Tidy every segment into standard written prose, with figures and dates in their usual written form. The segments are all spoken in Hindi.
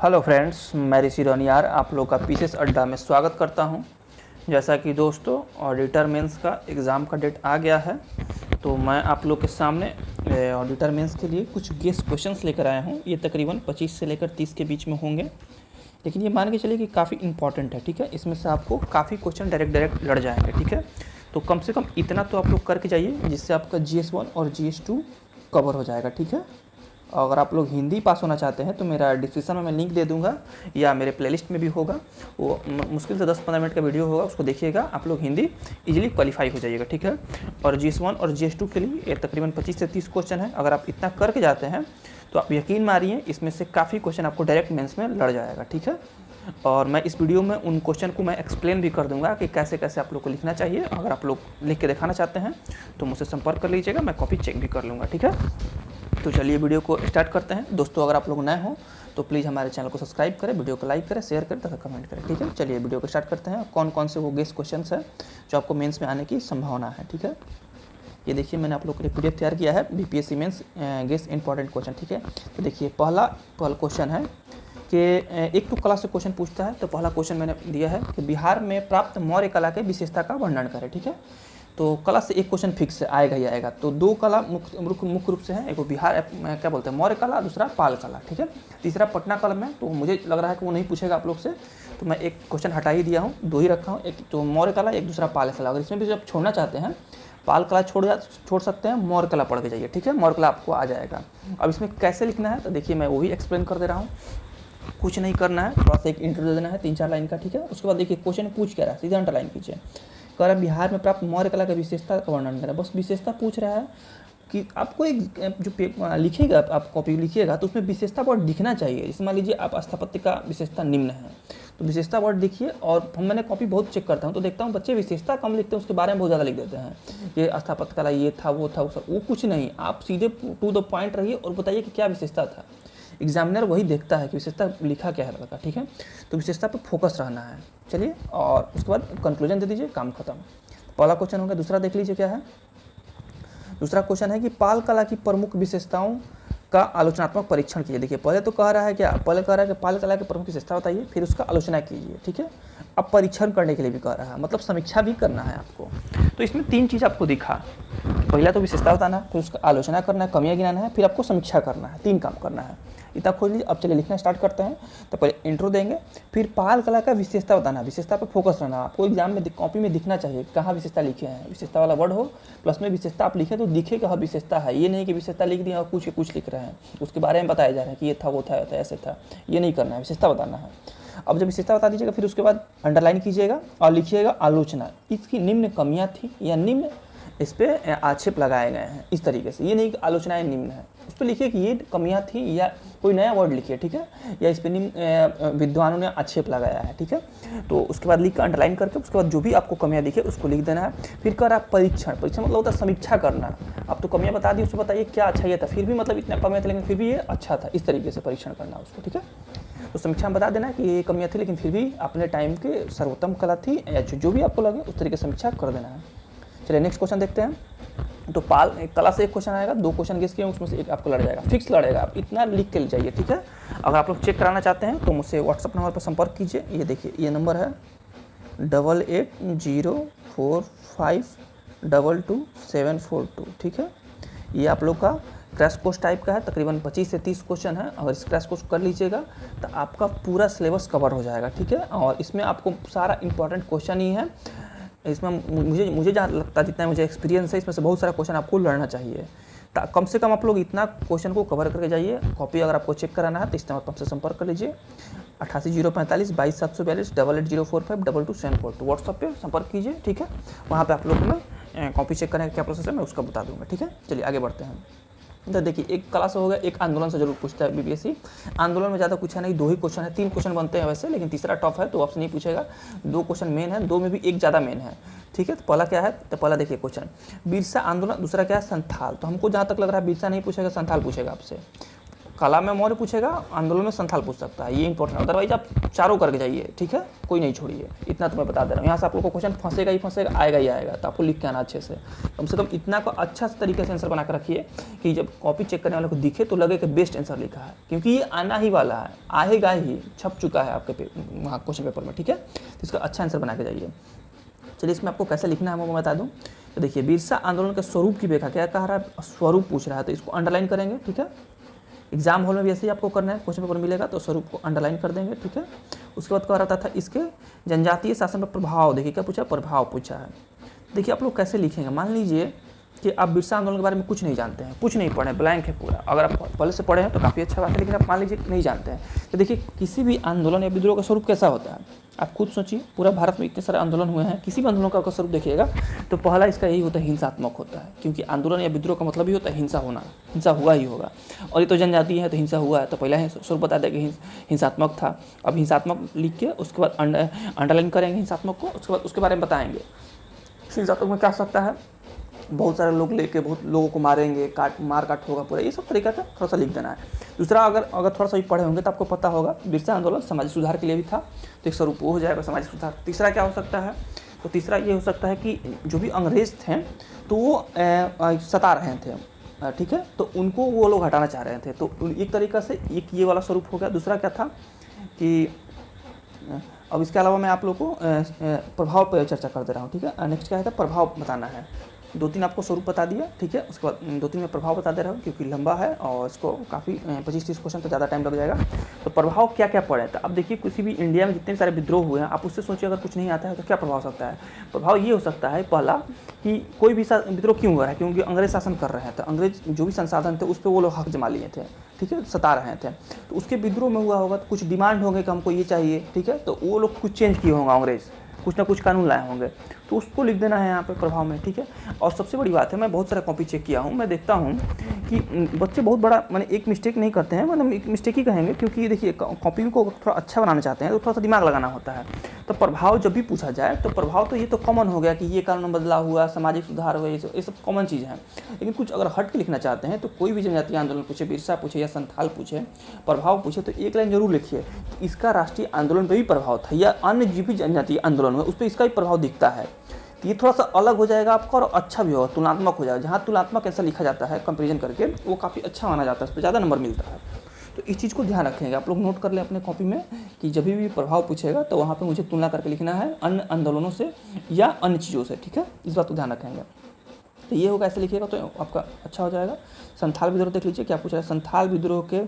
हेलो फ्रेंड्स, मैं ऋषि रनियार आप लोग का पीसीएस अड्डा में स्वागत करता हूं। जैसा कि दोस्तों ऑडिटर मेंस का एग्ज़ाम का डेट आ गया है, तो मैं आप लोग के सामने ऑडिटर मेंस के लिए कुछ गेस क्वेश्चंस लेकर आया हूं। ये तकरीबन 25 से लेकर 30 के बीच में होंगे, लेकिन ये मान के चलिए कि काफ़ी इंपॉर्टेंट है। ठीक है, इसमें से आपको काफ़ी क्वेश्चन डायरेक्ट लड़ जाएंगे। ठीक है, तो कम से कम इतना तो आप लोग करके जाइए जिससे आपका GS1 और GS2 कवर हो जाएगा। ठीक है, अगर आप लोग हिंदी पास होना चाहते हैं तो मेरा डिस्क्रिप्शन में मैं लिंक दे दूंगा या मेरे प्लेलिस्ट में भी होगा। वो मुश्किल से 10-15 मिनट का वीडियो होगा, उसको देखिएगा, आप लोग हिंदी इजीली क्वालिफाई हो जाइएगा। ठीक है, और GS1 और GS2 के लिए ये तकरीबन 25 से 30 क्वेश्चन है। अगर आप इतना करके जाते हैं तो आप यकीन मानिए इसमें से काफ़ी क्वेश्चन आपको डायरेक्ट मेंस में लड़ जाएगा। ठीक है, और मैं इस वीडियो में उन क्वेश्चन को मैं एक्सप्लेन भी कर दूंगा कि कैसे कैसे आप लोग को लिखना चाहिए। अगर आप लोग लिख के दिखाना चाहते हैं तो मुझसे संपर्क कर लीजिएगा, मैं कॉपी चेक भी कर लूँगा। ठीक है, तो चलिए वीडियो को स्टार्ट करते हैं। दोस्तों अगर आप लोग नए हो तो प्लीज़ हमारे चैनल को सब्सक्राइब करें, वीडियो को लाइक करें, शेयर करें तथा कमेंट करें। ठीक है, चलिए वीडियो को स्टार्ट करते हैं। कौन कौन से वो गेस क्वेश्चंस हैं जो आपको मेंस में आने की संभावना है। ठीक है, ये देखिए मैंने आप लोग के लिए PDF तैयार किया है, BPSC mains guess important question. ठीक है, तो देखिए पहला क्वेश्चन है कि एक तो कला से क्वेश्चन पूछता है। तो पहला क्वेश्चन मैंने दिया है कि बिहार में प्राप्त मौर्य कला के विशेषता का वर्णन करें। ठीक है, तो कला से एक क्वेश्चन फिक्स आएगा ही आएगा। तो दो कला मुख्य रूप से है, एक बिहार क्या बोलते हैं मौर्य कला, दूसरा पाल कला। ठीक है, तीसरा पटना कला में, तो मुझे लग रहा है कि वो नहीं पूछेगा आप लोग से, तो मैं एक क्वेश्चन हटा ही दिया हूँ, दो ही रखा हूँ, एक तो मौर्य कला, एक दूसरा पाल कला। अगर इसमें भी जब छोड़ना चाहते हैं पाल कला छोड़ सकते हैं, मौर्य कला पढ़ के जाइए। ठीक है, मौर्य कला आपको आ जाएगा। अब इसमें कैसे लिखना है तो देखिए मैं वो भी एक्सप्लेन कर दे रहा हूँ। कुछ नहीं करना है, थोड़ा सा एक इंट्रो दे देना है 3-4 लाइन का। ठीक है, उसके बाद देखिए क्वेश्चन पूछ क्या रहा है, सीधा अंडरलाइन कीजिए। कह रहा है बिहार में प्राप्त मौर्य कला की विशेषता का वर्णन करें। बस विशेषता पूछ रहा है कि आपको एक जो लिखिएगा, आप कॉपी लिखिएगा तो उसमें विशेषता वर्ड दिखना चाहिए। जैसे मान लीजिए आप स्थापत्य का विशेषता निम्न है, तो विशेषता वर्ड लिखिए। और मैंने कॉपी बहुत चेक करता हूँ तो देखता हूँ बच्चे विशेषता कम लिखते हैं, उसके बारे में बहुत ज़्यादा लिख देते हैं, ये स्थापत्य कला ये था वो था वो कुछ नहीं। आप सीधे टू द पॉइंट रहिए और बताइए कि क्या विशेषता था। एग्जामिनर वही देखता है कि विशेषता लिखा क्या है लड़का। ठीक है, तो विशेषता पर फोकस रहना है। चलिए, और उसके बाद कंक्लूजन दे दीजिए, काम खत्म। पहला क्वेश्चन हो गया। दूसरा देख लीजिए क्या है। दूसरा क्वेश्चन है कि पाल कला की प्रमुख विशेषताओं का आलोचनात्मक परीक्षण कीजिए। देखिए पहले तो कह रहा है क्या, पहले कह रहा है कि पाल कला की प्रमुख विशेषता बताइए, फिर उसका आलोचना कीजिए। ठीक है, अब परीक्षण करने के लिए भी कह रहा है, मतलब समीक्षा भी करना है आपको। तो इसमें 3 चीज़ आपको दिखा, पहला तो विशेषता बताना है, फिर उसका आलोचना करना है, कमियां गिनाना है, फिर आपको समीक्षा करना है। 3 काम करना है। इतना खोज लीजिए। अब चलिए लिखना स्टार्ट करते हैं। तो पहले इंट्रो देंगे, फिर पाल कला का विशेषता बताना, विशेषता पर फोकस रहना। आपको एग्जाम में कॉपी में दिखना चाहिए कहाँ विशेषता लिखे हैं, विशेषता वाला वर्ड हो, प्लस में विशेषता आप लिखें तो दिखे कहाँ विशेषता है। ये नहीं कि विशेषता लिख दिया और कुछ लिख रहे हैं, उसके बारे में बताया जा रहा है कि ये था वो था ऐसे था, ये नहीं करना है, विशेषता बताना है। अब जब विशेषता बता दीजिएगा फिर उसके बाद अंडरलाइन कीजिएगा और लिखिएगा आलोचना। इसकी निम्न कमियां थी या निम्न इस पर आक्षेप लगाए गए हैं, इस तरीके से। ये नहीं कि आलोचनाएं निम्न है, उस पर लिखिए कि ये कमियां थी या कोई नया वर्ड लिखिए। ठीक है, या इस पर निम्न विद्वानों ने आक्षेप लगाया है। ठीक है, तो उसके बाद लिख कर अंडरलाइन करके उसके बाद जो भी आपको कमियां दिखे उसको लिख देना है। फिर कर आप परीक्षण मतलब होता है समीक्षा करना। आप तो कमियां बता दी, उसको बताइए क्या अच्छा ये था, फिर भी मतलब इतना कमियां थी लेकिन फिर भी ये अच्छा था, इस तरीके से परीक्षण करना उसको। ठीक है, तो समीक्षा में बता देना कि ये कमियां थी लेकिन फिर भी अपने टाइम के सर्वोत्तम कला थी, या जो भी आपको लगे उस तरीके से समीक्षा कर देना है। चलिए नेक्स्ट क्वेश्चन देखते हैं। तो पाल कला से एक क्वेश्चन आएगा, 2 क्वेश्चन गेस किए उसमें से एक आपको लड़ जाएगा, फिक्स लड़ेगा। आप इतना लिख के ले जाइए। ठीक है, अगर आप लोग चेक कराना चाहते हैं तो मुझसे व्हाट्सअप नंबर पर संपर्क कीजिए। ये देखिए ये नंबर है 8804522742। ठीक है, ये आप लोग का क्रैश कोर्स टाइप का है, तकरीबन 25 से 30 क्वेश्चन है। अगर इस क्रैश कोर्स कर लीजिएगा तो आपका पूरा सिलेबस कवर हो जाएगा। ठीक है, और इसमें आपको सारा इंपॉर्टेंट क्वेश्चन ही है। इसमें मुझे जहाँ लगता है, जितना मुझे एक्सपीरियंस है, इसमें से बहुत सारा क्वेश्चन आपको लड़ना चाहिए। कम से कम आप लोग इतना क्वेश्चन को कवर करके जाइए। कॉपी अगर आपको चेक कराना है तो इस नंबर पर हमसे संपर्क कर लीजिए, 88 045 22 742 88 045 22 742। व्हाट्सअप पे संपर्क कीजिए। ठीक है, वहाँ पे आप लोग में कॉपी चेक करने का क्या प्रोसेस है मैं उसका बता दूँगा। ठीक है, चलिए आगे बढ़ते हैं। तो देखिए एक कला से हो गया, एक आंदोलन से जरूर पूछता है BPSC। आंदोलन में ज़्यादा कुछ है नहीं, 2 ही क्वेश्चन है, 3 क्वेश्चन बनते हैं वैसे, लेकिन तीसरा टफ है तो आपसे नहीं पूछेगा। 2 क्वेश्चन मेन है, 2 में भी एक ज़्यादा मेन है। ठीक है, तो पहला क्या है, तो पहला देखिए क्वेश्चन बिरसा आंदोलन, दूसरा क्या है संथाल। तो हमको जहाँ तक लग रहा है बिरसा नहीं पूछेगा, संथाल पूछेगा आपसे। कला में मौर्य पूछेगा, आंदोलन में संथाल पूछ सकता है, ये इंपॉर्टेंट। अदरवाइज आप चारों करके जाइए, ठीक है, कोई नहीं छोड़िए। इतना तो मैं बता दे रहा हूँ। यहाँ से आप लोग को क्वेश्चन फंसेगा ही फंसेगा, आएगा ही आएगा, तो आपको लिख के आना अच्छे से कम इतना को अच्छा तरीके से आंसर बना कर रखिए कि जब कॉपी चेक करने वाले को दिखे तो लगे कि बेस्ट आंसर लिखा है, क्योंकि ये आना ही वाला है, आएगा ही, छप चुका है आपके वहाँ क्वेश्चन पेपर में, ठीक है। तो इसका अच्छा आंसर बना के जाइए। चलिए इसमें आपको कैसे लिखना है मैं बता दूं। तो देखिए, बिरसा आंदोलन के स्वरूप की व्याख्या, क्या कह रहा है, स्वरूप पूछ रहा है, तो इसको अंडरलाइन करेंगे, ठीक है। एग्जाम हॉल में भी ऐसे ही आपको करना है, क्वेश्चन पेपर मिलेगा तो स्वरूप को अंडरलाइन कर देंगे, ठीक है। उसके बाद कह रहा था इसके जनजातीय शासन पर प्रभाव, देखिए क्या पूछा, प्रभाव पूछा है। देखिए आप लोग कैसे लिखेंगे, मान लीजिए कि आप बिरसा आंदोलन के बारे में कुछ नहीं जानते हैं, कुछ नहीं पढ़े, ब्लैंक है पूरा। अगर आप पहले से पढ़े हैं तो काफ़ी अच्छा बात है, लेकिन आप मान लीजिए नहीं जानते हैं, तो देखिए किसी भी आंदोलन या विद्रोह का स्वरूप कैसा होता है, आप खुद सोचिए। पूरा भारत में इतने सारे आंदोलन हुए हैं, किसी भी आंदोलन का स्वरूप देखिएगा तो पहला इसका यही होता है, हिंसात्मक होता है, क्योंकि आंदोलन या विद्रोह का मतलब ही होता है हिंसा होना, हिंसा हुआ ही होगा। और ये तो जनजाति है तो हिंसा हुआ है, तो पहला ही स्वरूप बता दें कि हिंसात्मक था। अब हिंसात्मक लिख के उसके बाद अंडरलाइन करेंगे हिंसात्मक को, उसके बाद उसके बारे में बताएंगे हिंसात्मक में क्या हो सकता है, बहुत सारे लोग लेके बहुत लोगों को मारेंगे, मार काट होगा पूरा, ये सब तरीका था, थोड़ा सा लिख देना है। दूसरा, अगर थोड़ा सा भी पढ़े होंगे तो आपको पता होगा बिरसा आंदोलन सामाजिक सुधार के लिए भी था, तो एक स्वरूप वो हो जाएगा सामाजिक सुधार। तीसरा क्या हो सकता है, तो तीसरा ये हो सकता है कि जो भी अंग्रेज थे तो वो सता रहे थे, ठीक है, तो उनको वो लोग हटाना चाह रहे थे, तो एक तरीका से एक ये वाला स्वरूप हो गया। दूसरा क्या था कि अब इसके अलावा मैं आप लोग को प्रभाव पर चर्चा कर दे रहा हूँ, ठीक है। नेक्स्ट क्या है, प्रभाव बताना है। 2-3 आपको स्वरूप बता दिया, ठीक है। उसके बाद 2-3 में प्रभाव बता दे रहा हूँ, क्योंकि लंबा है और इसको काफ़ी 25-30 क्वेश्चन तो ज़्यादा टाइम लग जाएगा। तो प्रभाव क्या क्या पड़े, तो अब देखिए किसी भी इंडिया में जितने सारे विद्रोह हुए हैं, आप उससे सोचिए अगर कुछ नहीं आता है तो क्या प्रभाव हो सकता है। प्रभाव ये हो सकता है पहला कि कोई भी विद्रोह क्यों हुआ है, क्योंकि अंग्रेज शासन कर रहे हैं, तो अंग्रेज जो भी संसाधन थे उस पर वो लोग हक जमा लिए थे, ठीक है, सता रहे थे, तो उसके विद्रोह में हुआ होगा, तो कुछ डिमांड होंगे कि हमको ये चाहिए, ठीक है, तो वो लोग कुछ चेंज किए होंगे, अंग्रेज कुछ ना कुछ कानून लाए होंगे, तो उसको लिख देना है यहाँ पे प्रभाव में, ठीक है। और सबसे बड़ी बात है, मैं बहुत सारा कॉपी चेक किया हूँ, मैं देखता हूँ कि बच्चे बहुत बड़ा मैंने एक मिस्टेक नहीं करते हैं, मतलब एक मिस्टेक ही कहेंगे, क्योंकि देखिए कॉपी को थोड़ा अच्छा बनाना चाहते हैं तो थोड़ा सा दिमाग लगाना होता है। तो प्रभाव जब भी पूछा जाए तो प्रभाव तो ये तो कॉमन हो गया कि ये कानून बदलाव हुआ, सामाजिक सुधार हुआ, ये सब कॉमन चीज़ है। लेकिन कुछ अगर हट के लिखना चाहते हैं तो कोई भी जनजातीय आंदोलन पूछे, बिरसा पूछे या संथाल पूछे, प्रभाव पूछे, तो एक लाइन जरूर लिखिए कि इसका राष्ट्रीय आंदोलन पर भी प्रभाव था, या अन्य जो भी जनजातीय आंदोलन हुआ उस पर इसका भी प्रभाव दिखता है। तो ये थोड़ा सा अलग हो जाएगा आपका और अच्छा भी होगा, तुलनात्मक हो जाएगा। जहाँ तुलनात्मक ऐसा लिखा जाता है कंपेरिजन करके, वो काफ़ी अच्छा माना जाता है, उस पर ज़्यादा नंबर मिलता है। तो इस चीज़ को ध्यान रखेंगे, आप लोग नोट कर लें अपने कॉपी में कि जब भी प्रभाव पूछेगा तो वहाँ पे मुझे तुलना करके लिखना है अन्य आंदोलनों से या अन्य चीज़ों से, ठीक है, इस बात को ध्यान रखेंगे। तो ये होगा, ऐसे लिखिएगा तो आपका अच्छा हो जाएगा। संथाल विद्रोह देख लीजिए क्या पूछा है, संथाल विद्रोह के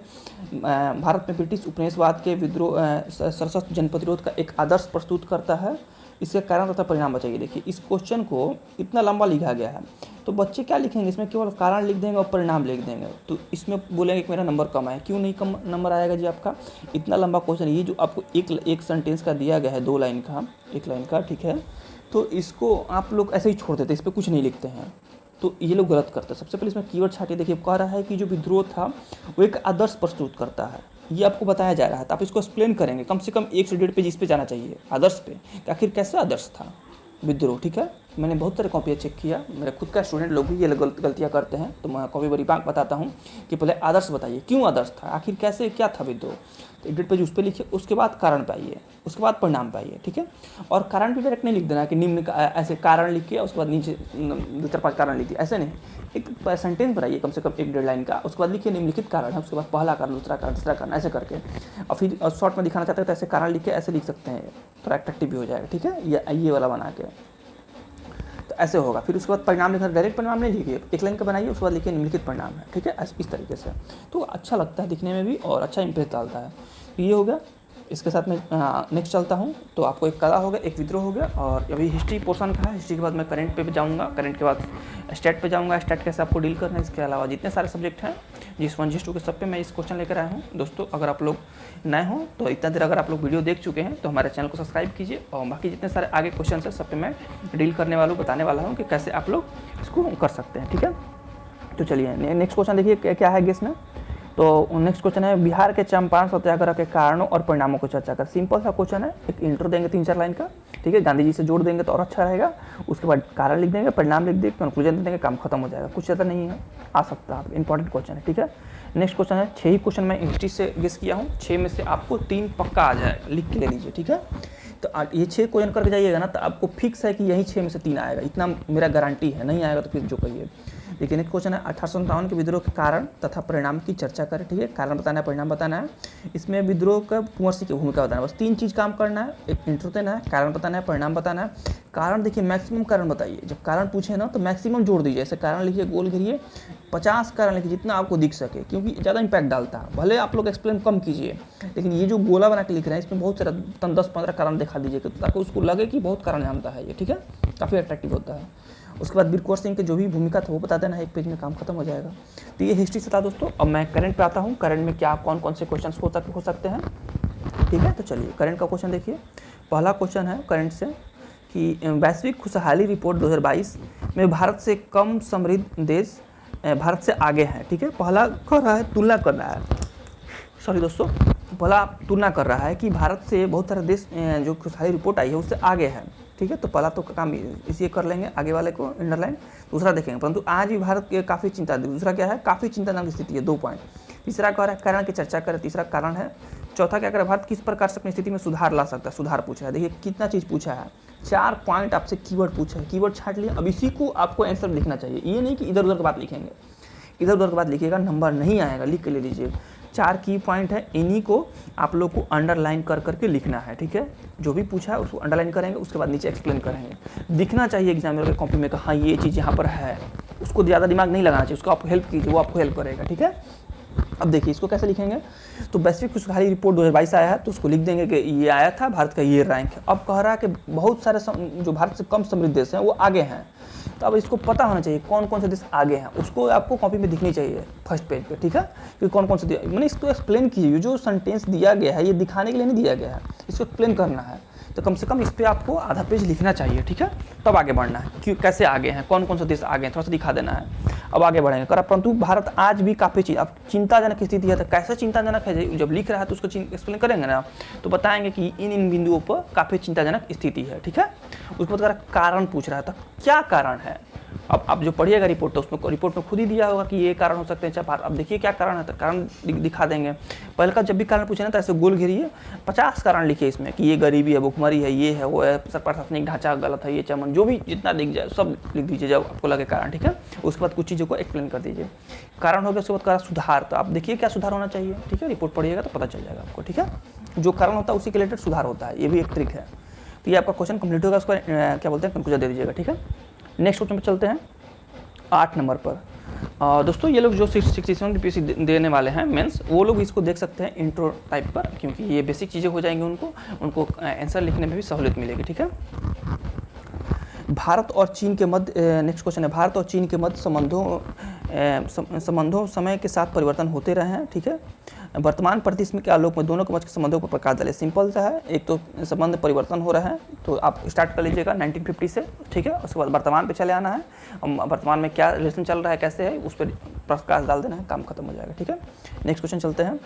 भारत में ब्रिटिश उपनिवेशवाद के विद्रोह सशस्त्र जनप्रतिरोध का एक आदर्श प्रस्तुत करता है, इसके कारण तथा परिणाम बताइए। देखिए इस क्वेश्चन को इतना लंबा लिखा गया है, तो बच्चे क्या लिखेंगे, इसमें केवल कारण लिख देंगे और परिणाम लिख देंगे, तो इसमें बोलेंगे कि मेरा नंबर कम है। क्यों नहीं कम नंबर आएगा जी आपका, इतना लंबा क्वेश्चन, ये जो आपको एक सेंटेंस का दिया गया है, 2 लाइन का, 1 लाइन का, ठीक है, तो इसको आप लोग ऐसे ही छोड़ देते, इस पर कुछ नहीं लिखते हैं, तो ये लोग गलत करते हैं। सबसे पहले इसमें कीवर्ड छाटिए। देखिए कह रहा है कि जो विद्रोह था वो एक आदर्श प्रस्तुत करता है, ये आपको बताया जा रहा है, तो आप इसको एक्सप्लेन करेंगे, कम से कम 1 से 1.5 पेज इस पे जाना चाहिए, आदर्श पे, कि आखिर कैसे आदर्श था विद्रोह, ठीक है। मैंने बहुत सारे कॉपियाँ चेक किया, मेरे खुद का स्टूडेंट लोग भी ये गलतियाँ करते हैं, तो मैं कॉपी बड़ी बात बताता हूँ कि पहले आदर्श बताइए, क्यों आदर्श था, आखिर कैसे क्या था विद्रोह, तो 1.5 पेज उस पर लिखिए, उसके बाद कारण पाइए, उसके बाद परिणाम पाइए, ठीक है। और कारण भी डायरेक्ट नहीं लिख देना कि निम्न का, ऐसे कारण लिखिए उसके बाद नीचे 2-4-5 कारण लिखिए, ऐसे नहीं, एक सेंटेंस बनाइए कम से कम 1-1.5 लाइन का, उसके बाद लिखिए निम्नलिखित कारण है, उसके बाद पहला कारण, दूसरा कारण, तीसरा कारण, ऐसे करके, और फिर शॉर्ट में दिखाना चाहते हैं तो ऐसे कारण लिख के ऐसे लिख सकते हैं, थोड़ा अट्रैक्टिव भी हो जाएगा, ठीक है, ये वाला बना के, तो ऐसे होगा। फिर उसके बाद परिणाम लिखना, डायरेक्ट परिणाम नहीं लिखिए, 1 लाइन का बनाइए, उसके बाद लिखिए निम्नलिखित परिणाम है, ठीक है, इस तरीके से, तो अच्छा लगता है दिखने में भी और अच्छा इम्प्रेस डालता है। तो ये हो गया, इसके साथ मैं नेक्स्ट चलता हूँ, तो आपको एक कला हो गया, एक विद्रोह हो गया, और अभी हिस्ट्री पोर्शन का है, हिस्ट्री के बाद मैं करंट पे जाऊँगा, करंट के बाद स्टैट पे जाऊँगा, स्टैट कैसे आपको डील करना है, इसके अलावा जितने सारे सब्जेक्ट हैं GS1 GS2 के सब पे मैं इस क्वेश्चन लेकर आया हूँ। दोस्तों अगर आप लोग नए हों तो इतना देर अगर आप लोग वीडियो देख चुके हैं तो हमारे चैनल को सब्सक्राइब कीजिए, और बाकी जितने सारे आगे क्वेश्चन हैं सब पे मैं डील करने वाला हूँ, बताने वाला हूँ कि कैसे आप लोग इसको कर सकते हैं, ठीक है। तो चलिए नेक्स्ट क्वेश्चन देखिए क्या है गेस में। तो नेक्स्ट क्वेश्चन है बिहार के चंपारण सत्याग्रह के कारणों और परिणामों को चर्चा कर। सिंपल सा क्वेश्चन है, एक इंट्रो देंगे 3-4 लाइन का, ठीक है, गांधी जी से जोड़ देंगे तो और अच्छा रहेगा। उसके बाद कारण लिख देंगे, परिणाम लिख देंगे, कंक्लूजन दे देंगे, काम खत्म हो जाएगा। कुछ ज़्यादा नहीं है, आ सकता है, इंपॉर्टेंट क्वेश्चन है। ठीक है, नेक्स्ट क्वेश्चन है 6 ही क्वेश्चन मैं हिस्ट्री से गेस किया हूँ, 6 में से आपको 3 पक्का आ जाएगा, लिख के ले लीजिए। ठीक है, तो ये 6 क्वेश्चन करके जाइएगा ना तो आपको फिक्स है कि यही 6 में से 3 आएगा, इतना मेरा गारंटी है। नहीं आएगा तो फिर जो कहिए। लेकिन एक क्वेश्चन है 1857 के विद्रोह के कारण तथा परिणाम की चर्चा करें। ठीक है, कारण बताना है, परिणाम बताना है। इसमें विद्रोह का कुंवर सिंह की भूमिका बताना है। बस 3 चीज़ काम करना है, एक इंट्रो देना है, कारण बताना है, परिणाम बताना है। कारण देखिए मैक्सिमम कारण बताइए, जब कारण पूछे ना तो मैक्सिमम जोड़ दीजिए। ऐसे कारण लिखिए, गोल घेरिए, 50 कारण लिखिए, जितना आपको दिख सके, क्योंकि ज़्यादा इंपैक्ट डालता है। भले आप लोग एक्सप्लेन कम कीजिए, लेकिन ये जो गोला बना के लिख रहे हैं इसमें बहुत सारा 10-15 कारण दिखा दीजिए, ताकि उसको लगे कि बहुत कारण जानता है ये। ठीक है, काफ़ी अट्रैक्टिव होता है। उसके बाद वीर कुंवर सिंह की जो भी भूमिका था वो बता देना है, एक पेज में काम खत्म हो जाएगा। तो ये हिस्ट्री से था दोस्तों। अब मैं करंट पे आता हूँ। करंट में क्या कौन कौन से क्वेश्चन हो सकते हैं। ठीक है, तो चलिए करंट का क्वेश्चन देखिए। पहला क्वेश्चन है करंट से कि वैश्विक खुशहाली रिपोर्ट 2022 में भारत से कम समृद्ध देश भारत से आगे हैं। ठीक है, पहला कर रहा है तुलना कर रहा है, सॉरी दोस्तों, पहला तुलना कर रहा है कि भारत से बहुत सारे देश जो खुशहाली रिपोर्ट आई है उससे आगे है। ठीक है, तो पहला तो काम इसी कर लेंगे, आगे वाले को अंडरलाइन। दूसरा देखेंगे, परंतु आज भी भारत के काफ़ी चिंता। दूसरा क्या है, काफ़ी चिंताजनक स्थिति है, 2 पॉइंट। तीसरा कह रहा है कारण की चर्चा करें, तीसरा कारण है। चौथा क्या करे, भारत किस प्रकार से अपनी स्थिति में सुधार ला सकता है, सुधार पूछा है। देखिए कितना चीज़ पूछा है, 4 पॉइंट आपसे कीवर्ड पूछा है, कीवर्ड छांट लिया। अब इसी को आपको आंसर लिखना चाहिए, ये नहीं कि इधर उधर की बात लिखेंगे। इधर उधर की बात लिखिएगा, नंबर नहीं आएगा, लिख के ले लीजिए। 4 की पॉइंट है, इन्हीं को आप लोग को अंडरलाइन कर करके लिखना है। ठीक है, जो भी पूछा है उसको अंडरलाइन करेंगे, उसके बाद नीचे एक्सप्लेन करेंगे। दिखना चाहिए एग्जामिनर के कॉपी में कि हाँ ये चीज़ यहाँ पर है, उसको ज़्यादा दिमाग नहीं लगाना चाहिए, उसको आप हेल्प कीजिए, वो आपको हेल्प करेगा। ठीक है, अब देखिए इसको कैसे लिखेंगे। तो वैश्विक खुशहाली रिपोर्ट 2022 आया है, तो उसको लिख देंगे कि ये आया था, भारत का ये रैंक है। अब कह रहा है कि बहुत सारे जो भारत से कम समृद्ध देश हैं वो आगे हैं, तो अब इसको पता होना चाहिए कौन कौन से देश आगे हैं, उसको आपको कॉपी में दिखनी चाहिए फर्स्ट पेज पे। ठीक है, कि कौन कौन से, मैंने इसको एक्सप्लेन कीजिए। जो सेंटेंस दिया गया है ये दिखाने के लिए नहीं दिया गया है, इसको एक्सप्लेन करना है, तो कम से कम इस पर आपको आधा पेज लिखना चाहिए। ठीक है, तब आगे बढ़ना है, क्यों कैसे आगे हैं, कौन कौन से देश आगे हैं, थोड़ा सा दिखा देना है। अब आगे बढ़ेंगे करा, परंतु भारत आज भी काफ़ी चीज़, अब चिंताजनक स्थिति है, तो कैसे चिंताजनक है, जब लिख रहा है तो उसको एक्सप्लेन करेंगे ना, तो बताएंगे कि इन बिंदुओं पर काफ़ी चिंताजनक स्थिति है। ठीक है, उसके बाद कारण पूछ रहा था, क्या कारण है। अब आप जो पढ़िएगा रिपोर्ट, तो उसमें रिपोर्ट में खुद ही दिया होगा कि ये कारण हो सकते हैं। अच्छा, अब देखिए क्या कारण है, तो कारण दिखा देंगे। पहले का जब भी कारण पूछे ना तो ऐसे गोल घेरिए, 50 कारण लिखिए इसमें कि ये गरीबी है, भुखमरी है, ये है, वो है, प्रशासनिक ढांचा गलत है, ये चमन, जो भी जितना दिख जाए सब लिख दीजिए जब आपको लगे कारण। ठीक है, उसके बाद कुछ चीज़ों को एक्सप्लेन कर दीजिए। कारण हो गया, उसके बाद करा सुधार, तो आप देखिए क्या सुधार होना चाहिए। ठीक है, रिपोर्ट पढ़िएगा तो पता चल जाएगा आपको। ठीक है, जो कारण होता है उसी के रिलेटेड सुधार होता है, ये भी एक ट्रिक है। तो ये आपका क्वेश्चन कंप्लीट होगा, उसको क्या बोलते हैं कंक्लूजन दे दीजिएगा। ठीक है, नेक्स्ट क्वेश्चन पर चलते हैं 8 नंबर पर। दोस्तों ये लोग जो 67 की पीसी देने वाले हैं मेंस, वो लोग इसको देख सकते हैं इंट्रो टाइप पर, क्योंकि ये बेसिक चीज़ें हो जाएंगी, उनको आंसर लिखने में भी सहूलियत मिलेगी। ठीक है, भारत और चीन के मध्य, नेक्स्ट क्वेश्चन है, भारत और चीन के मध्य संबंधों समय के साथ परिवर्तन होते रहे हैं। ठीक है, वर्तमान परिदृश्य के आलोक में दोनों के मध्य के संबंधों पर प्रकाश डाले। सिंपल सा है, एक तो संबंध परिवर्तन हो रहा है, तो आप स्टार्ट कर लीजिएगा 1950 से। ठीक है, उसके बाद वर्तमान पे चले आना है, वर्तमान में क्या रिलेशन चल रहा है, कैसे है, उस पर प्रकाश डाल देना है, काम खत्म हो जाएगा। ठीक है, नेक्स्ट क्वेश्चन चलते हैं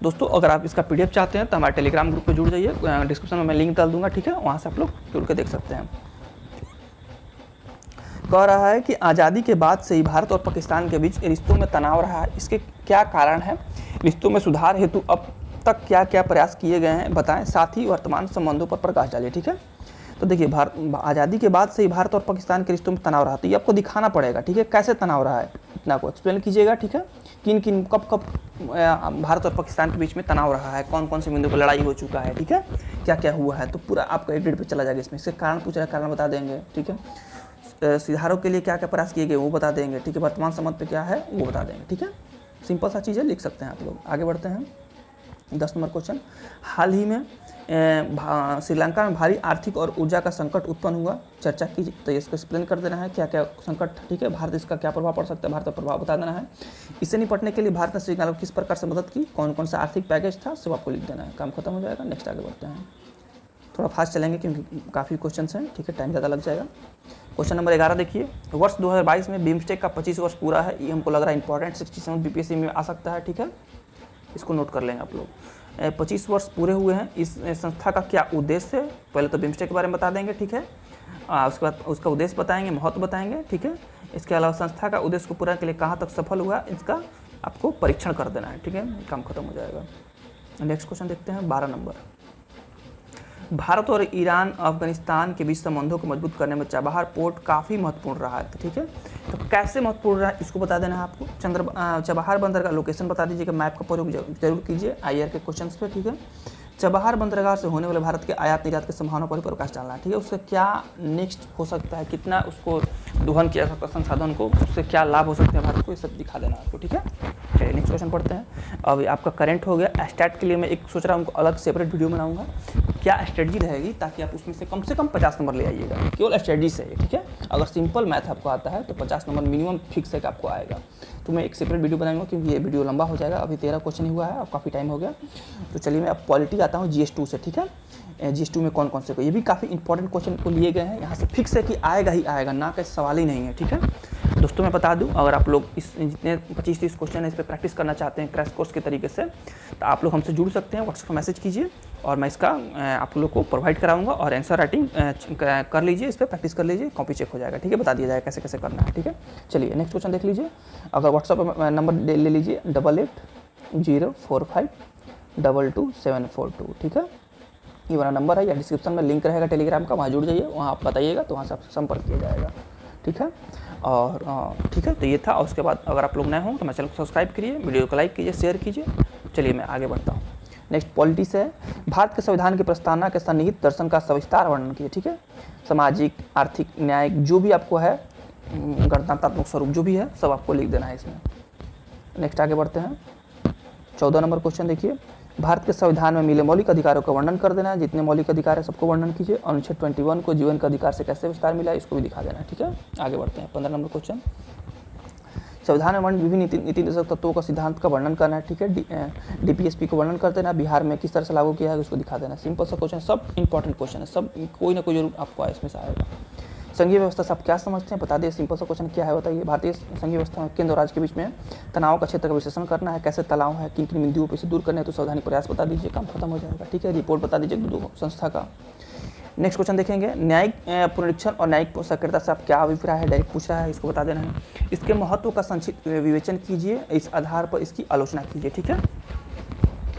दोस्तों। अगर आप इसका PDF चाहते हैं तो हमारे टेलीग्राम ग्रुप पे जुड़ जाइए, डिस्क्रिप्शन में मैं लिंक डाल दूंगा। ठीक है, वहाँ से आप लोग जुड़ के देख सकते हैं। कह रहा है कि आज़ादी के बाद से ही भारत और पाकिस्तान के बीच रिश्तों में तनाव रहा है, इसके क्या कारण है, रिश्तों में सुधार हेतु अब तक क्या क्या प्रयास किए गए हैं बताएं, साथ ही वर्तमान संबंधों पर प्रकाश डालिए। ठीक है, तो देखिए आज़ादी के बाद से ही भारत और पाकिस्तान के रिश्तों में तनाव रहा, तो ये आपको दिखाना पड़ेगा। ठीक है, कैसे तनाव रहा है इतना को एक्सप्लेन कीजिएगा। ठीक है, किन किन कब कब भारत और पाकिस्तान के बीच में तनाव रहा है, कौन कौन से बिंदु पर लड़ाई हो चुका है। ठीक है, क्या क्या हुआ है, तो पूरा आपका एक डेट पर चला जाएगा इसमें। इसके कारण पूछ रहा है, कारण बता देंगे। ठीक है, सुधारों के लिए क्या क्या प्रयास किए गए वो बता देंगे। ठीक है, वर्तमान संबंध पे क्या है वो बता देंगे। ठीक है, सिंपल सा चीज़ें लिख सकते हैं आप लोग। आगे बढ़ते हैं 10 नंबर क्वेश्चन। हाल ही में श्रीलंका में भारी आर्थिक और ऊर्जा का संकट उत्पन्न हुआ, चर्चा की, तो इसको एक्सप्लेन कर देना है क्या क्या संकट। ठीक है, भारत इसका क्या प्रभाव पड़ सकता है, भारत पर प्रभाव बता देना है। इससे निपटने के लिए भारत ने श्रीलंका को किस प्रकार से मदद की, कौन कौन सा आर्थिक पैकेज था, सब आपको लिख देना है, काम खत्म हो जाएगा। नेक्स्ट आगे बढ़ते हैं, थोड़ा फास्ट चलेंगे क्योंकि काफ़ी क्वेश्चन हैं। ठीक है, टाइम ज़्यादा लग जाएगा। क्वेश्चन नंबर 11 देखिए, वर्ष 2022 में बिम्स्टेक का 25 वर्ष पूरा है, ये हमको लग रहा है इंपॉर्टेंट, 67 BPSC में आ सकता है। ठीक है, इसको नोट कर लेंगे आप लोग। 25 वर्ष पूरे हुए हैं। इस संस्था का क्या उद्देश्य है, पहले तो बिम्स्टेक के बारे में बता देंगे, ठीक है। उसके बाद उसका उद्देश्य बताएंगे, महत्व बताएंगे, ठीक है। इसके अलावा संस्था का उद्देश्य को पूरा के लिए कहाँ तक सफल हुआ, इसका आपको परीक्षण कर देना है, ठीक है। काम खत्म हो जाएगा। नेक्स्ट क्वेश्चन देखते हैं 12 नंबर। भारत और ईरान अफगानिस्तान के बीच संबंधों को मजबूत करने में चाबहार पोर्ट काफ़ी महत्वपूर्ण रहा है, ठीक है। तो कैसे महत्वपूर्ण रहा है इसको बता देना है आपको। चाबहार बंदर का लोकेशन बता दीजिएगा, मैप का प्रयोग जरूर कीजिए IR के क्वेश्चन पे, ठीक है। चाबहार बंदरगाह से होने वाले भारत के आयात निर्यात की संभावना पर प्रकाश डालना है, ठीक है। उसका क्या नेक्स्ट हो सकता है, कितना उसको दोहन किया सकता है संसाधन को, उससे क्या लाभ हो सकते हैं भारत को, ये सब दिखा देना आपको, ठीक है। चलिए नेक्स्ट क्वेश्चन पढ़ते हैं। अभी आपका करंट हो गया। स्टैट के लिए मैं एक सोच रहा हूँ अलग सेपरेट वीडियो बनाऊंगा, क्या स्ट्रेटजी रहेगी, ताकि आप उसमें से कम 50 नंबर ले आइएगा, केवल स्ट्रेटजी से, ठीक है। अगर सिंपल मैथ आपको आता है तो 50 नंबर मिनिमम फिक्स है कि आपको आएगा। तो मैं एक सेपरेट वीडियो बनाऊंगा क्योंकि ये वीडियो लंबा हो जाएगा। अभी 13 क्वेश्चन ही हुआ है और काफ़ी टाइम हो गया। तो चलिए मैं अब पॉलिटी आता हूँ GS2 से, ठीक है। GS2 में कौन कौन से को, ये भी काफ़ी इंपॉर्टेंट क्वेश्चन को लिए गए हैं, यहाँ से फिक्स है कि आएगा ही आएगा, ना का सवाल ही नहीं है, ठीक है। दोस्तों मैं बता दूं, अगर आप लोग इस जितने 25-30 क्वेश्चन है इस पर प्रैक्टिस करना चाहते हैं क्रैश कोर्स के तरीके से, तो आप लोग हमसे जुड़ सकते हैं। व्हाट्सएप पर मैसेज कीजिए और मैं इसका आप लोग को प्रोवाइड कराऊंगा और आंसर राइटिंग कर लीजिए, इस पर प्रैक्टिस कर लीजिए, कॉपी चेक हो जाएगा, ठीक है। बता दिया जाएगा कैसे कैसे करना है, ठीक है। चलिए नेक्स्ट क्वेश्चन देख लीजिए। अगर व्हाट्सएप पर नंबर ले लीजिए 8804522742, ठीक है। ये वाला नंबर है, या डिस्क्रिप्शन में लिंक रहेगा टेलीग्राम का, वहाँ जुड़ जाइए, वहाँ आप बताइएगा तो वहाँ से आपसे संपर्क किया जाएगा, ठीक है। और ठीक है, तो ये था। और उसके बाद अगर आप लोग नए हों तो मेरे चैनल को सब्सक्राइब करिए, वीडियो को लाइक कीजिए, शेयर कीजिए। चलिए मैं आगे बढ़ता हूँ। नेक्स्ट पॉलिटी से है, भारत के संविधान की प्रस्तावना के सन्निहित दर्शन का सविस्तार वर्णन कीजिए, ठीक है। सामाजिक, आर्थिक, न्यायिक जो भी आपको है, गणतंत्रात्मक स्वरूप जो भी है, सब आपको लिख देना है इसमें। नेक्स्ट आगे बढ़ते हैं। 14 नंबर क्वेश्चन देखिए। भारत के संविधान में मिले मौलिक अधिकारों का वर्णन कर देना है, जितने मौलिक अधिकार है सबको वर्णन कीजिए। अनुच्छेद 21 को जीवन का अधिकार से कैसे विस्तार मिला है, इसको भी दिखा देना है, ठीक है। आगे बढ़ते हैं। 15 नंबर क्वेश्चन। संविधान में वर्णित विभिन्न नीति निर्देशक तत्वों का सिद्धांत का वर्णन करना है, ठीक है। DPSP को वर्णन कर देना, बिहार में किस तरह से लागू किया है उसको दिखा देना। सिंपल सा क्वेश्चन, सब इंपॉर्टेंट क्वेश्चन है, सब कोई ना कोई जरूर आपको इसमें से आएगा। संघीय व्यवस्था से आप क्या समझते हैं बता दिए। सिंपल सा क्वेश्चन क्या है बताइए। भारतीय संघीय व्यवस्था में केंद्र और राज्य के बीच में तनाव का क्षेत्र का विश्लेषण करना है, कैसे तनाव है, किन किन बिंदुओं पर इसे दूर करना है, तो सावधानी प्रयास बता दीजिए, काम खत्म हो जाएगा, ठीक है। रिपोर्ट बता दीजिए दो संस्था का। नेक्स्ट क्वेश्चन देखेंगे। न्यायिक पुनरीक्षण और न्यायिक सक्रियता से आप क्या अभिप्राय है, डायरेक्ट पूछ रहा है, इसको बता देना है। इसके महत्व का संक्षिप्त विवेचन कीजिए, इस आधार पर इसकी आलोचना कीजिए, ठीक है।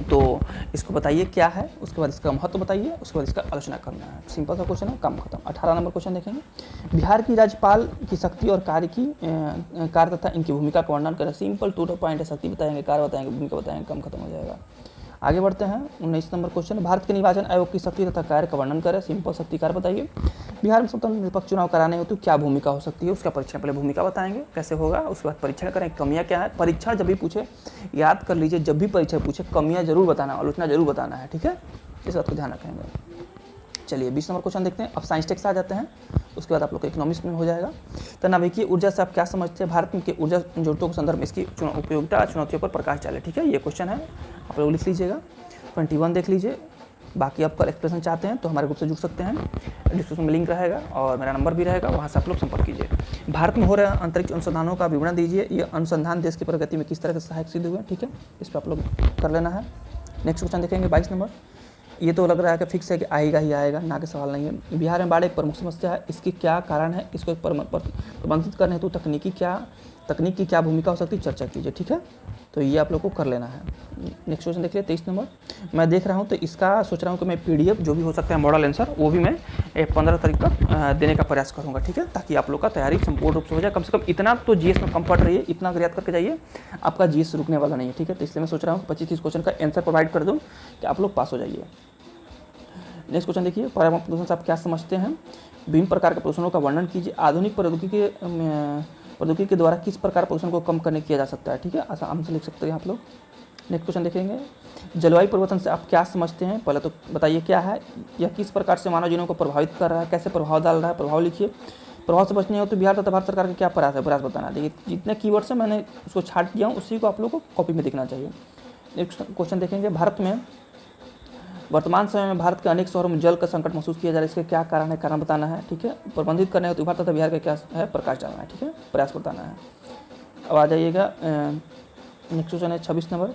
तो इसको बताइए क्या है, उसके बाद इसका महत्व बताइए, उसके बाद इसका आलोचना करना है। सिंपल सा क्वेश्चन है, काम खत्म। 18 नंबर क्वेश्चन देखेंगे। बिहार की राज्यपाल की शक्ति और कार्य तथा इनकी भूमिका का वर्णन करें। सिंपल टू द पॉइंट है, शक्ति बताएंगे, कार्य बताएंगे, भूमिका बताएंगे, काम खत्म हो जाएगा। आगे बढ़ते हैं। 19 नंबर क्वेश्चन। भारत के निर्वाचन आयोग की शक्ति तथा कार्य का वर्णन करें। सिंपल शक्ति कार्य बताइए। बिहार में स्वतंत्र निष्पक्ष चुनाव कराने हेतु क्या भूमिका हो सकती है, उसका परीक्षण, पहले भूमिका बताएंगे कैसे होगा, उसके बाद परीक्षण करें, कमियां क्या है। परीक्षण जब भी पूछे याद कर लीजिए, जब भी परीक्षा पूछे कमियां जरूर बताना, आलोचना जरूर बताना है, ठीक है। इस बात को ध्यान रखेंगे। चलिए 20 नंबर क्वेश्चन देखते हैं। अब साइंस टेक्स आ जाते हैं, उसके बाद आप लोग का इकोनॉमिक्स में हो जाएगा। तो नाभिकीय ऊर्जा से आप क्या समझते हैं, भारत के ऊर्जा जरूरतों के संदर्भ में इसकी उपयोगिता चुनौतियों पर प्रकाश डाले, ठीक है। ये क्वेश्चन है, आप लोग लिख लीजिएगा। 21 देख लीजिए। बाकी आप कल एक्सप्रेशन चाहते हैं तो हमारे ग्रुप से जुड़ सकते हैं, डिस्क्रिप्शन में लिंक रहेगा और मेरा नंबर भी रहेगा, वहाँ से आप लोग संपर्क कीजिए। भारत में हो रहे अंतरिक्ष अनुसंधानों का विवरण दीजिए, ये अनुसंधान देश की प्रगति में किस तरह से सहायक सिद्ध हुए, ठीक है। इस पर आप लोग कर लेना है। नेक्स्ट क्वेश्चन देखेंगे 22 नंबर। ये तो लग रहा है कि फिक्स है कि आएगा ही आएगा, ना के सवाल नहीं है। बिहार में बाढ़ एक प्रमुख समस्या है, इसकी क्या कारण है, इसको प्रबंधित करने हेतु तकनीक की क्या भूमिका हो सकती है, चर्चा कीजिए, ठीक है। तो ये आप लोग को कर लेना है। नेक्स्ट क्वेश्चन देख लिया 23 नंबर। मैं देख रहा हूँ तो इसका सोच रहा हूँ कि मैं PDF जो भी हो सकता है मॉडल आंसर, वो भी मैं 15 तारीख तक देने का प्रयास करूँगा, ठीक है, ताकि आप लोग का तैयारी संपूर्ण रूप से हो जाए। कम से कम इतना तो GS में कंफर्ट रहिए, इतना याद करके जाइए, आपका GS रुकने वाला नहीं है, ठीक है। तो इसलिए मैं सोच रहा हूँ 25-30 क्वेश्चन का आंसर प्रोवाइड कर दूँ कि आप लोग पास हो जाइए। नेक्स्ट क्वेश्चन देखिए। पर्यावरण प्रदूषण से आप क्या समझते हैं, विभिन्न प्रकार के प्रदूषणों का वर्णन कीजिए। आधुनिक प्रौद्योगिकी के द्वारा किस प्रकार प्रदूषण को कम करने किया जा सकता है, ठीक है, आराम से लिख सकते हैं आप लोग। नेक्स्ट क्वेश्चन देखेंगे। जलवायु परिवर्तन से आप क्या समझते हैं, पहले तो बताइए क्या है, यह किस प्रकार से मानव जीवन को प्रभावित कर रहा है, कैसे प्रभाव डाल रहा है, प्रभाव लिखिए। प्रभाव से बचने हो तो बिहार तथा भारत सरकार का क्या प्रयास बताना है। देखिए जितने कीवर्ड्स हैं मैंने उसको छाट दिया हूँ, उसी को आप लोग को कॉपी में दिखना चाहिए। नेक्स्ट क्वेश्चन देखेंगे। भारत में वर्तमान समय में भारत के अनेक शहरों में जल का संकट महसूस किया जा रहा है, इसके क्या कारण है, कारण बताना है, ठीक है। प्रबंधित करने हेतु भारत तथा बिहार का क्या है, प्रकाश डालना है, ठीक है, प्रयास बताना है। अब आ जाइएगा नेक्स्ट क्वेश्चन है 26 नंबर।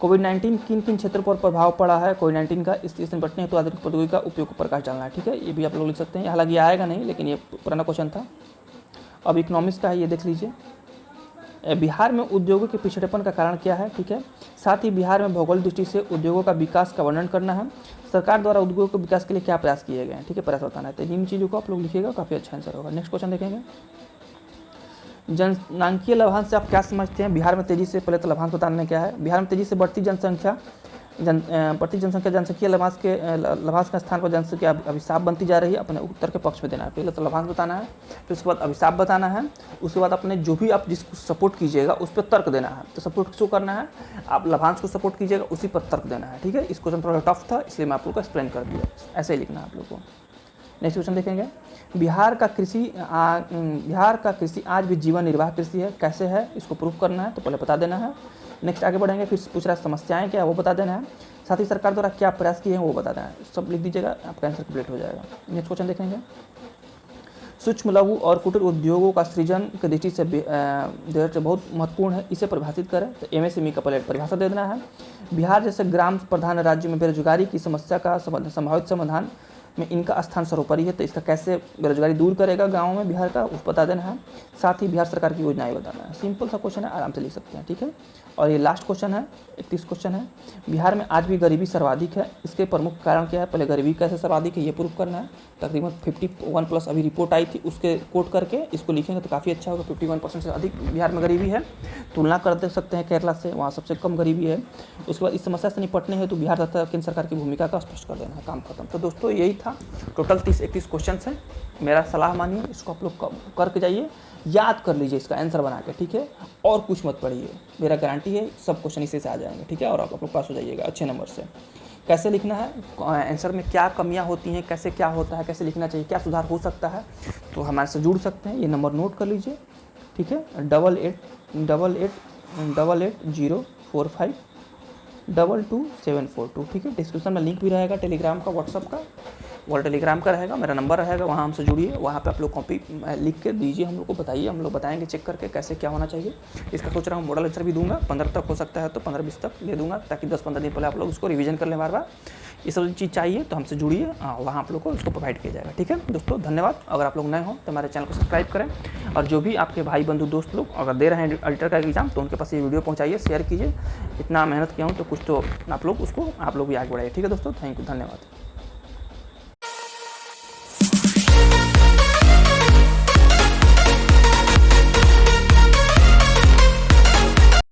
कोविड-19 किन किन क्षेत्रों पर प्रभाव पड़ा है, कोविड-19 का, इससे निपटने हेतु आधुनिक प्रौद्योगिकी का उपयोग पर प्रकाश डालना है। ठीक है, ये भी आप लोग लिख सकते हैं, हालांकि आएगा नहीं लेकिन ये पुराना क्वेश्चन था। अब इकोनॉमिक्स का है, ये देख लीजिए। बिहार में उद्योगों के पिछड़ेपन का कारण क्या है। ठीक है, साथ ही बिहार में भौगोलिक दृष्टि से उद्योगों का विकास का वर्णन करना है। सरकार द्वारा उद्योगों के विकास के लिए क्या प्रयास किए गए हैं। ठीक है, प्रयास बताना है। तो इन चीज़ों को आप लोग लिखिएगा, काफ़ी अच्छा आंसर होगा। नेक्स्ट क्वेश्चन देखेंगे, जनसांख्यिकीय लाभांश से आप क्या समझते हैं। बिहार में तेजी से, पहले तो लाभांश बताना क्या है। बिहार में तेजी से बढ़ती जनसंख्या जनसंख्या लाभांश के स्थान पर जनसंख्या अभिशाप बनती जा रही है, अपने उत्तर के पक्ष में देना है। पहले तो लाभांश बताना है, फिर उसके बाद अभिशाप बताना है, उसके बाद अपने जो भी आप जिसको सपोर्ट कीजिएगा उस पर तर्क देना है। तो सपोर्ट किसको करना है, आप लाभांश को सपोर्ट कीजिएगा, उसी पर तर्क देना है। ठीक है, इस क्वेश्चन थोड़ा टफ था इसलिए मैं आप लोग को एक्सप्लेन कर दिया, ऐसे ही लिखना है आप लोग को। नेक्स्ट क्वेश्चन देखेंगे, बिहार का कृषि आज भी जीवन निर्वाह कृषि है, कैसे है, इसको प्रूव करना है, तो पहले बता देना है। नेक्स्ट आगे बढ़ेंगे, फिर पूछ रहा है समस्याएं क्या, वो बता देना है। साथ ही सरकार द्वारा क्या प्रयास किए हैं वो बता देना है। सब लिख दीजिएगा, आपका आंसर कंप्लीट हो जाएगा। नेक्स्ट क्वेश्चन देखेंगे, सूक्ष्म लघु और कुटीर उद्योगों का सृजन की दृष्टि से बहुत महत्वपूर्ण है, इसे परिभाषित करें। तो एमएसएमई का पहले परिभाषा दे देना है। बिहार जैसे ग्राम प्रधान राज्य में बेरोजगारी की समस्या का संभावित समाधान में इनका स्थान सर्वोपरि है, तो इसका कैसे बेरोजगारी दूर करेगा गाँव में बिहार का, उस बता देना है। साथ ही बिहार सरकार की योजनाएं बताना है। सिंपल सा क्वेश्चन है, आराम से लिख सकते हैं। ठीक है, और ये लास्ट क्वेश्चन है, 31 क्वेश्चन है, बिहार में आज भी गरीबी सर्वाधिक है, इसके प्रमुख कारण क्या है। पहले गरीबी कैसे सर्वाधिक है ये प्रूव करना है। तकरीबन 51+ अभी रिपोर्ट आई थी, उसके कोट करके इसको लिखेंगे तो काफ़ी अच्छा होगा। 51% से अधिक बिहार में गरीबी है, तुलना कर दे सकते हैं केरला से, वहाँ सबसे कम गरीबी है। उसके बाद इस समस्या से निपटने हेतु बिहार तथा केंद्र सरकार की भूमिका का स्पष्ट कर देना है, काम खत्म। तो दोस्तों यही था, टोटल 30-31 क्वेश्चन है। मेरा सलाह मानिए, इसको आप लोग करके जाइए, याद कर लीजिए इसका आंसर बना के। ठीक है, और कुछ मत पढ़िए, मेरा गारंटी है सब क्वेश्चन इसी से आ जाएंगे। ठीक है, और आप लोग पास हो जाइएगा अच्छे नंबर से। कैसे लिखना है, आंसर में क्या कमियां होती हैं, कैसे क्या होता है, कैसे लिखना चाहिए, क्या सुधार हो सकता है, तो हमारे से जुड़ सकते हैं। ये नंबर नोट कर लीजिए। ठीक है, 88880045222742। ठीक है, डिस्क्रिप्शन में लिंक भी रहेगा टेलीग्राम का, व्हाट्सअप का, और टेलीग्राम का रहेगा, मेरा नंबर रहेगा, वहाँ हमसे जुड़िए। वहाँ पे आप लोग कॉपी लिख के दीजिए, हम लोग को बताइए, हम लोग बताएंगे चेक करके कैसे क्या होना चाहिए। इसका सोच रहा हूँ मॉडल आंसर भी दूंगा, 15 तक हो सकता है तो 15-20 तक दे दूंगा, ताकि 10-15 दिन पहले आप लोग उसको रिवीजन कर लें बार बार। ये सब चीज़ चाहिए तो हमसे जुड़िए, वहाँ आप लोग को उसको प्रोवाइड किया जाएगा। ठीक है दोस्तों, धन्यवाद। अगर आप लोग नए हो तो हमारे चैनल को सब्सक्राइब करें, और जो भी आपके भाई बंधु दोस्त लोग अगर दे रहे हैं ऑडिटर का एग्जाम, तो उनके पास ये वीडियो पहुँचाइए, शेयर कीजिए। इतना मेहनत किया हूँ तो कुछ तो आप लोग उसको आप लोग भी आगे बढ़ाइए। ठीक है दोस्तों, थैंक यू, धन्यवाद।